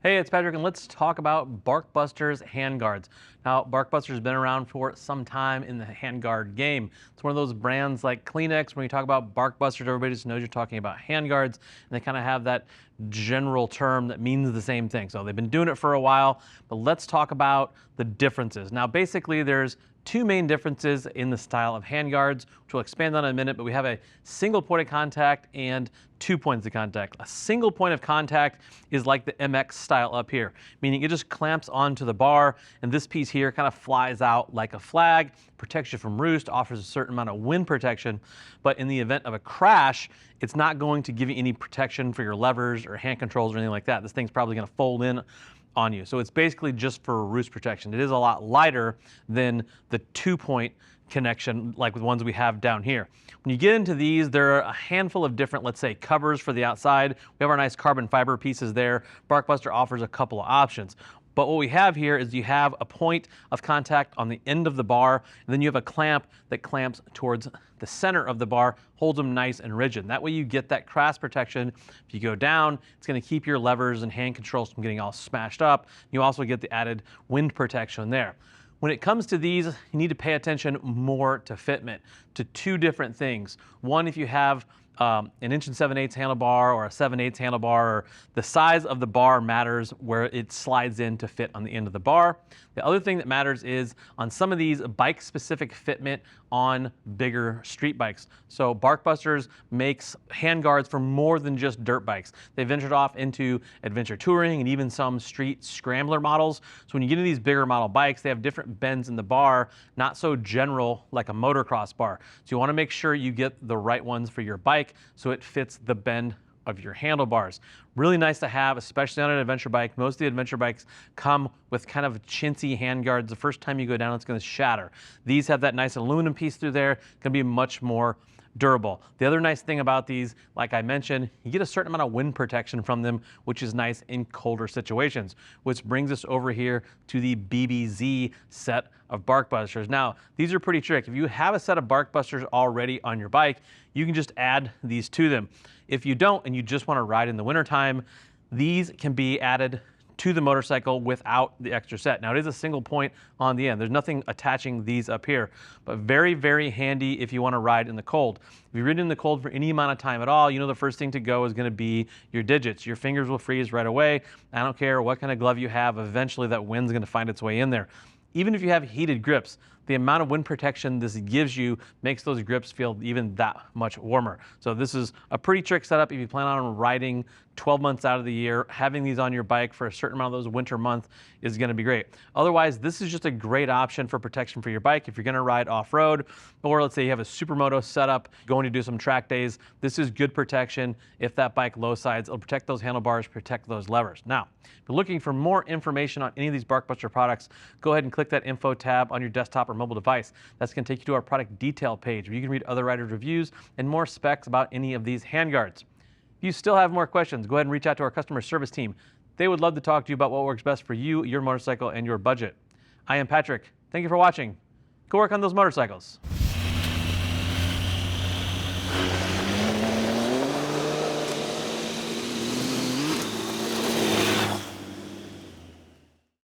Hey, it's Patrick, and let's talk about BarkBusters handguards. Now, BarkBusters has been around for some time in the handguard game. It's one of those brands like Kleenex. When you talk about BarkBusters, everybody just knows you're talking about handguards, and they kind of have that general term that means the same thing. So they've been doing it for a while, but let's talk about the differences. Now, basically, there's two main differences in the style of handguards, which we'll expand on in a minute, but we have a single point of contact and 2 points of contact. A single point of contact is like the MX style up here, meaning it just clamps onto the bar, and this piece here kind of flies out like a flag, protects you from roost, offers a certain amount of wind protection, but in the event of a crash, it's not going to give you any protection for your levers or hand controls or anything like that. This thing's probably going to fold in on you. So it's basically just for roost protection. It is a lot lighter than the 2-point connection like the ones we have down here. When you get into these, there are a handful of different, let's say, covers for the outside. We have our nice carbon fiber pieces there. BarkBuster offers a couple of options. But what we have here is you have a point of contact on the end of the bar, and then you have a clamp that clamps towards the center of the bar, holds them nice and rigid. That way you get that crash protection. If you go down, it's going to keep your levers and hand controls from getting all smashed up. You also get the added wind protection there. When it comes to these, you need to pay attention more to fitment, to two different things. One, if you have an 1 7/8 handlebar or a 7/8 handlebar, or the size of the bar matters where it slides in to fit on the end of the bar. The other thing that matters is on some of these bike-specific fitment on bigger street bikes. So BarkBusters makes handguards for more than just dirt bikes. They ventured off into adventure touring and even some street scrambler models. So when you get into these bigger model bikes, they have different bends in the bar, not so general like a motocross bar. So you want to make sure you get the right ones for your bike so it fits the bend of your handlebars. Really nice to have, especially on an adventure bike. Most of the adventure bikes come with kind of chintzy handguards. The first time you go down, it's going to shatter. These have that nice aluminum piece through there. It's going to be much more durable. The other nice thing about these, like I mentioned, you get a certain amount of wind protection from them, which is nice in colder situations, which brings us over here to the BBZ set of BarkBusters. Now, these are pretty tricky. If you have a set of BarkBusters already on your bike, you can just add these to them. If you don't and you just want to ride in the wintertime, these can be added to the motorcycle without the extra set. Now, it is a single point on the end. There's nothing attaching these up here, but very, very handy if you want to ride in the cold. If you've ridden in the cold for any amount of time at all, you know the first thing to go is going to be your digits. Your fingers will freeze right away. I don't care what kind of glove you have, eventually that wind's going to find its way in there. Even if you have heated grips, the amount of wind protection this gives you makes those grips feel even that much warmer. So this is a pretty trick setup if you plan on riding 12 months out of the year. Having these on your bike for a certain amount of those winter months is going to be great. Otherwise, this is just a great option for protection for your bike if you're going to ride off-road, or let's say you have a supermoto setup, going to do some track days. This is good protection. If that bike low sides, it'll protect those handlebars, protect those levers. Now, if you're looking for more information on any of these BarkBuster products, go ahead and click that info tab on your desktop or mobile device. That's going to take you to our product detail page where you can read other riders' reviews and more specs about any of these handguards. If you still have more questions, go ahead and reach out to our customer service team. They would love to talk to you about what works best for you, your motorcycle, and your budget. I am Patrick. Thank you for watching. Go work on those motorcycles.